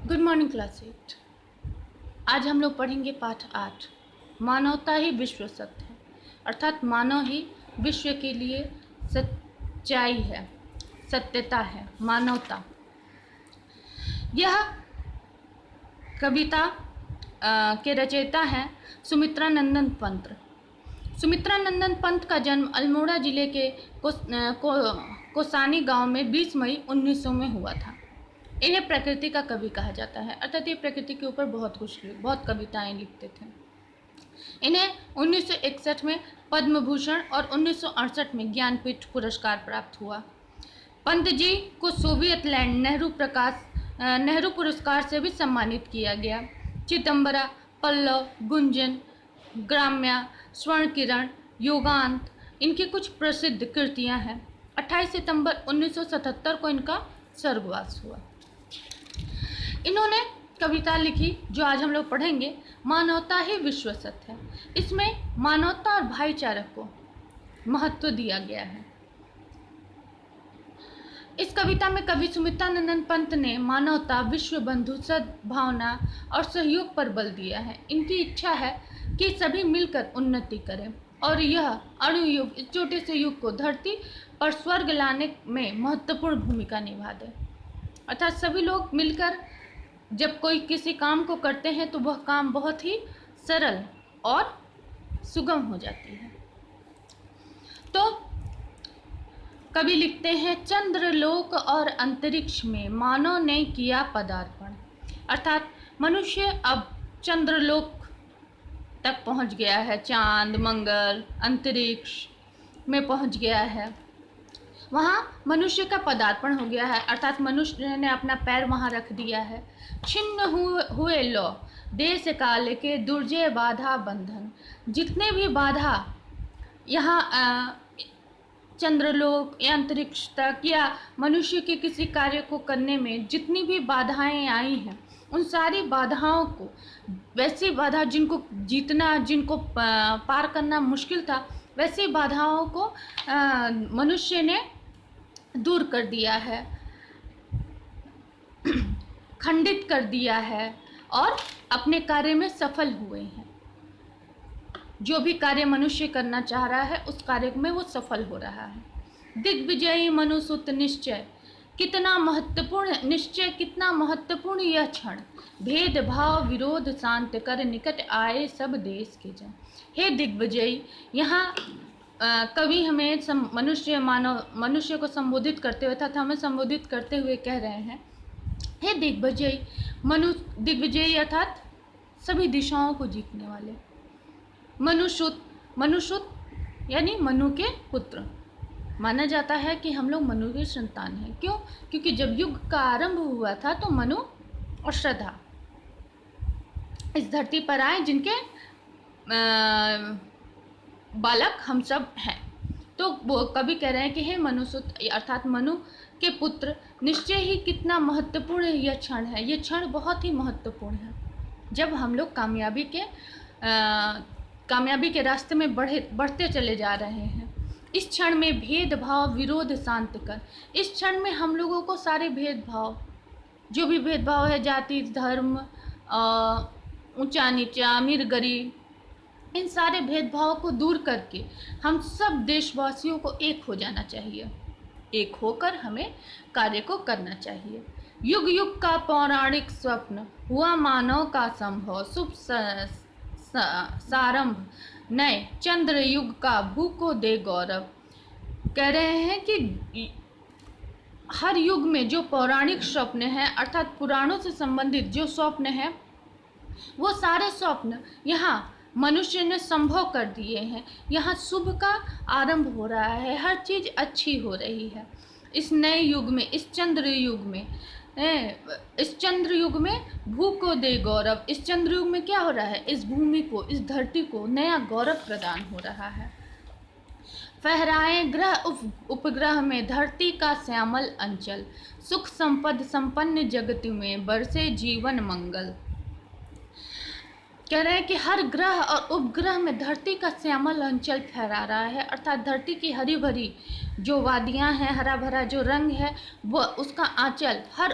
Good morning class 8। आज हम लोग पढ़ेंगे पाठ 8। मानवता ही विश्व सत्य है, अर्थात मानव ही विश्व के लिए सच्चाई है, सत्यता है, मानवता। यह कविता के रचयिता हैं सुमित्रा नंदन पंत। सुमित्रा नंदन पंत का जन्म अल्मोड़ा जिले के कोसानी गांव में 20 मई 1900 में हुआ था। इन्हें प्रकृति का कवि कहा जाता है, अर्थात ये प्रकृति के ऊपर बहुत कविताएं लिखते थे। इन्हें 1961 में पद्म भूषण और 1968 में ज्ञानपीठ पुरस्कार प्राप्त हुआ। पंत जी को सोवियत लैंड नेहरू पुरस्कार से भी सम्मानित किया गया। चिदंबरा, पल्लव, गुंजन, ग्राम्या, स्वर्ण किरण, योगांत इनकी कुछ प्रसिद्ध कृतियां हैं। 28 सितंबर 1977 को इनका स्वर्गवास हुआ। इन्होंने कविता लिखी जो आज हम लोग पढ़ेंगे, मानवता ही विश्व सत्य है। इसमें मानवता और भाईचारे को महत्व दिया गया है। इस कविता में कवि सुमित्रा नंदन पंत ने मानवता, विश्व बंधु, सद्भावना और सहयोग पर बल दिया है। इनकी इच्छा है कि सभी मिलकर उन्नति करें और यह अणुयुग, इस छोटे से युग को धरती पर स्वर्ग लाने में महत्वपूर्ण भूमिका निभा दे। अर्थात सभी लोग मिलकर जब कोई किसी काम को करते हैं तो वह काम बहुत ही सरल और सुगम हो जाती है। तो कवि लिखते हैं, चंद्रलोक और अंतरिक्ष में मानव ने किया पदार्पण। अर्थात मनुष्य अब चंद्रलोक तक पहुंच गया है, चांद, मंगल, अंतरिक्ष में पहुंच गया है। वहाँ मनुष्य का पदार्पण हो गया है, अर्थात मनुष्य ने अपना पैर वहाँ रख दिया है। छिन्न हुए लो देश काल के दुर्जय बाधा बंधन। जितने भी बाधा यहाँ चंद्रलोक या अंतरिक्ष तक या मनुष्य के किसी कार्य को करने में जितनी भी बाधाएं आई हैं, उन सारी बाधाओं को, वैसी बाधा जिनको जीतना, जिनको पार करना मुश्किल था, वैसी बाधाओं को मनुष्य ने दूर कर दिया है, खंडित कर दिया है और अपने कार्य में सफल हुए हैं। जो भी कार्य मनुष्य करना चाह रहा है उस कार्य में वो सफल हो रहा है। दिग्विजयी मनुसुत निश्चय, कितना महत्वपूर्ण निश्चय, कितना महत्वपूर्ण यह क्षण। भेदभाव विरोध शांत कर निकट आए सब देश के जन। हे दिग्विजयी, यहाँ कवि हमें मनुष्य को संबोधित करते हुए तथा हमें संबोधित करते हुए कह रहे हैं, हे दिग्विजयी। दिग्विजयी अर्थात सभी दिशाओं को जीतने वाले। मनुष्य यानी मनु के पुत्र। माना जाता है कि हम लोग मनु के संतान हैं। क्यों? क्योंकि जब युग का आरंभ हुआ था तो मनु और श्रद्धा इस धरती पर आए, जिनके बालक हम सब हैं। तो वो कभी कह रहे हैं कि हे मनुसुत, अर्थात मनु के पुत्र, निश्चय ही कितना महत्वपूर्ण यह क्षण है। यह क्षण बहुत ही महत्वपूर्ण है। जब हम लोग कामयाबी के रास्ते में बढ़ते चले जा रहे हैं। इस क्षण में भेदभाव विरोध शांत कर। इस क्षण में हम लोगों को सारे भेदभाव, जो भी भेदभाव है, जाति धर्म, ऊंचा नीचा, अमीर गरीब, इन सारे भेदभाव को दूर करके हम सब देशवासियों को एक हो जाना चाहिए। एक होकर हमें कार्य को करना चाहिए। युग युग का पौराणिक स्वप्न हुआ मानव का संभव। शुभ सारंभ नए चंद्र युग का भू को दे गौरव। कह रहे हैं कि हर युग में जो पौराणिक स्वप्न हैं, अर्थात पुराणों से संबंधित जो स्वप्न हैं, वो सारे स्वप्न यहाँ मनुष्य ने संभव कर दिए हैं। यहाँ शुभ का आरंभ हो रहा है, हर चीज़ अच्छी हो रही है। इस नए युग में, इस चंद्र युग में भू को दे गौरव। इस चंद्र युग में क्या हो रहा है? इस भूमि को, इस धरती को नया गौरव प्रदान हो रहा है। फहराए ग्रह उपग्रह में धरती का श्यामल अंचल। सुख संपद संपन्न जगत में बरसे जीवन मंगल। कह रहे हैं कि हर ग्रह और उपग्रह में धरती का श्यामल अंचल फहरा रहा है, अर्थात धरती की हरी भरी जो वादियां हैं, हरा भरा जो रंग है, वो उसका आंचल हर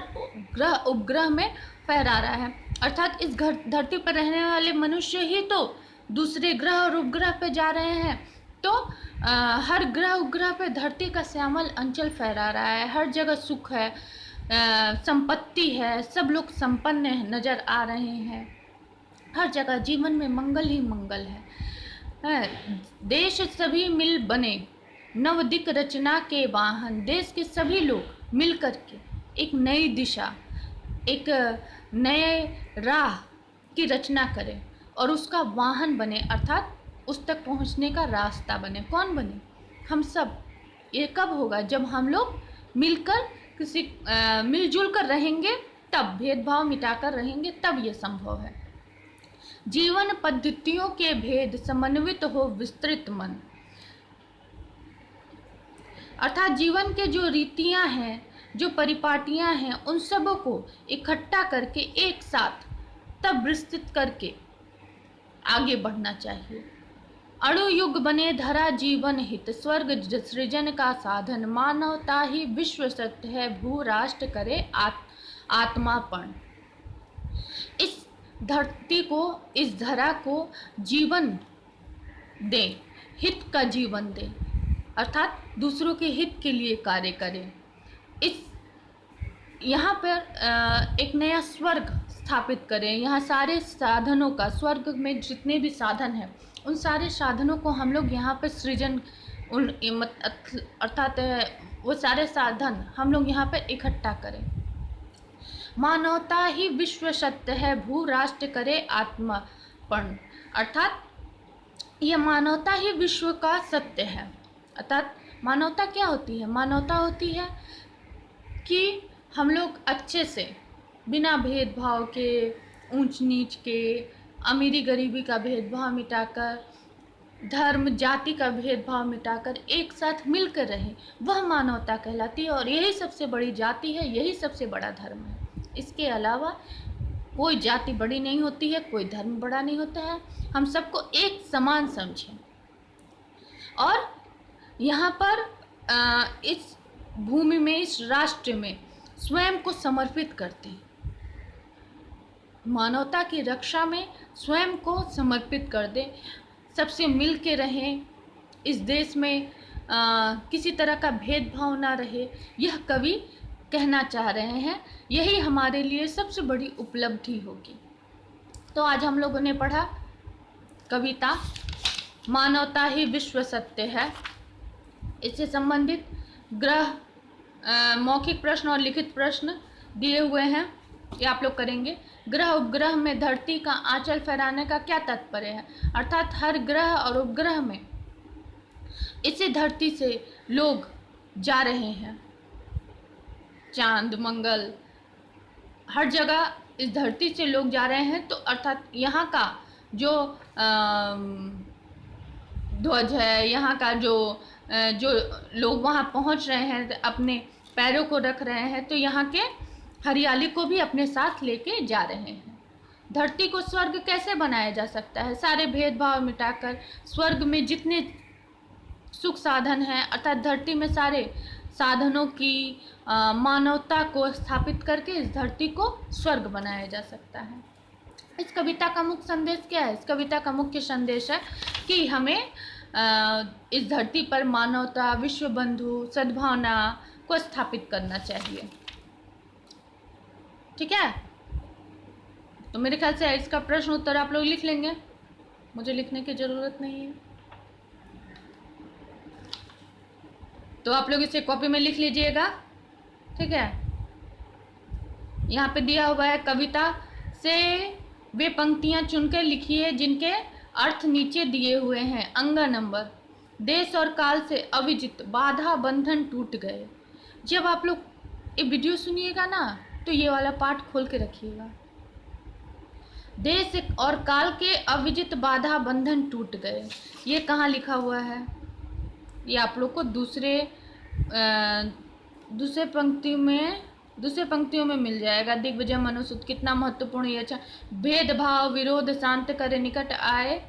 ग्रह उपग्रह में फहरा रहा है। अर्थात इस धरती पर रहने वाले मनुष्य ही तो दूसरे ग्रह और उपग्रह पे जा रहे हैं। तो हर ग्रह उपग्रह पे धरती का श्यामल अंचल फहरा रहा है। हर जगह सुख है, संपत्ति है, सब लोग संपन्न नजर आ रहे हैं। हर जगह जीवन में मंगल ही मंगल है। देश सभी मिल बने नवदिक रचना के वाहन। देश के सभी लोग मिल कर के एक नई दिशा, एक नए राह की रचना करें और उसका वाहन बने, अर्थात उस तक पहुंचने का रास्ता बने। कौन बने? हम सब। ये कब होगा? जब हम लोग मिलकर मिलजुल कर रहेंगे, तब भेदभाव मिटाकर रहेंगे, तब ये संभव है। जीवन पद्धतियों के भेद समन्वित हो विस्तृत मन। अर्थात जीवन के जो रीतियां हैं, जो परिपाटियां हैं, उन सबों को इकट्ठा करके एक साथ तब विस्तृत करके आगे बढ़ना चाहिए। अणुयुग बने धरा जीवन हित, स्वर्ग सृजन का साधन। मानवता ही विश्व सत्य है, भू राष्ट्र करे आत्मापन। इस धरती को, इस धरा को जीवन दे, हित का जीवन दे, अर्थात दूसरों के हित के लिए कार्य करें। इस यहाँ पर एक नया स्वर्ग स्थापित करें। यहाँ सारे साधनों का, स्वर्ग में जितने भी साधन हैं, उन सारे साधनों को हम लोग यहाँ पर सृजन, अर्थात वो सारे साधन हम लोग यहाँ पर इकट्ठा करें। मानवता ही विश्व सत्य है, भू राष्ट्र करे आत्मापन। अर्थात यह मानवता ही विश्व का सत्य है। अर्थात मानवता क्या होती है? मानवता होती है कि हम लोग अच्छे से, बिना भेदभाव के, ऊंच नीच के, अमीरी गरीबी का भेदभाव मिटाकर, धर्म जाति का भेदभाव मिटाकर एक साथ मिलकर रहें, वह मानवता कहलाती है। और यही सबसे बड़ी जाति है, यही सबसे बड़ा धर्म है। इसके अलावा कोई जाति बड़ी नहीं होती है, कोई धर्म बड़ा नहीं होता है। हम सबको एक समान समझें और यहाँ पर इस भूमि में, इस राष्ट्र में स्वयं को समर्पित करते हैं। मानवता की रक्षा में स्वयं को समर्पित कर दें, सबसे मिल के रहें। इस देश में किसी तरह का भेदभाव ना रहे, यह कवि कहना चाह रहे हैं। यही हमारे लिए सबसे बड़ी उपलब्धि होगी। तो आज हम लोगों ने पढ़ा कविता मानवता ही विश्व सत्य है। इससे संबंधित ग्रह मौखिक प्रश्न और लिखित प्रश्न दिए हुए हैं, ये आप लोग करेंगे। ग्रह उपग्रह में धरती का आंचल फहराने का क्या तात्पर्य है? अर्थात हर ग्रह और उपग्रह में इसी धरती से लोग जा रहे हैं। चांद, मंगल, हर जगह इस धरती से लोग जा रहे हैं। तो अर्थात यहाँ का जो ध्वज है, यहाँ का जो लोग वहाँ पहुँच रहे हैं, अपने पैरों को रख रहे हैं, तो यहाँ के हरियाली को भी अपने साथ लेके जा रहे हैं। धरती को स्वर्ग कैसे बनाया जा सकता है? सारे भेदभाव मिटाकर स्वर्ग में जितने सुख साधन हैं, अर्थात धरती में सारे साधनों की मानवता को स्थापित करके इस धरती को स्वर्ग बनाया जा सकता है। इस कविता का मुख्य संदेश क्या है? इस कविता का मुख्य संदेश है कि हमें इस धरती पर मानवता, विश्व बंधु, सद्भावना को स्थापित करना चाहिए। ठीक है? तो मेरे ख्याल से इसका प्रश्न उत्तर आप लोग लिख लेंगे, मुझे लिखने की ज़रूरत नहीं है। तो आप लोग इसे कॉपी में लिख लीजिएगा। ठीक है? यहाँ पे दिया हुआ है, कविता से वे पंक्तियाँ चुनकर लिखिए जिनके अर्थ नीचे दिए हुए हैं। अंगा नंबर, देश और काल से अविजित बाधा बंधन टूट गए। जब आप लोग ये वीडियो सुनिएगा ना, तो ये वाला पार्ट खोल के रखिएगा। देश और काल के अविजित बाधा बंधन टूट गए। ये कहाँ लिखा हुआ है? ये आप लोग को दूसरे पंक्तियों में मिल जाएगा। दिग्विजय मनुसूत कितना महत्वपूर्ण ये। अच्छा, भेदभाव विरोध शांत करे निकट आए,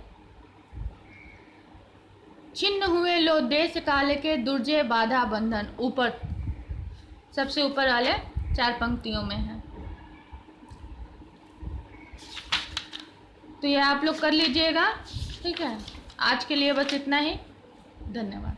छिन्न हुए लो देश काल के दुर्जय बाधा बंधन। ऊपर सबसे ऊपर वाले 4 पंक्तियों में है। तो ये आप लोग कर लीजिएगा। ठीक है, आज के लिए बस इतना ही। धन्यवाद।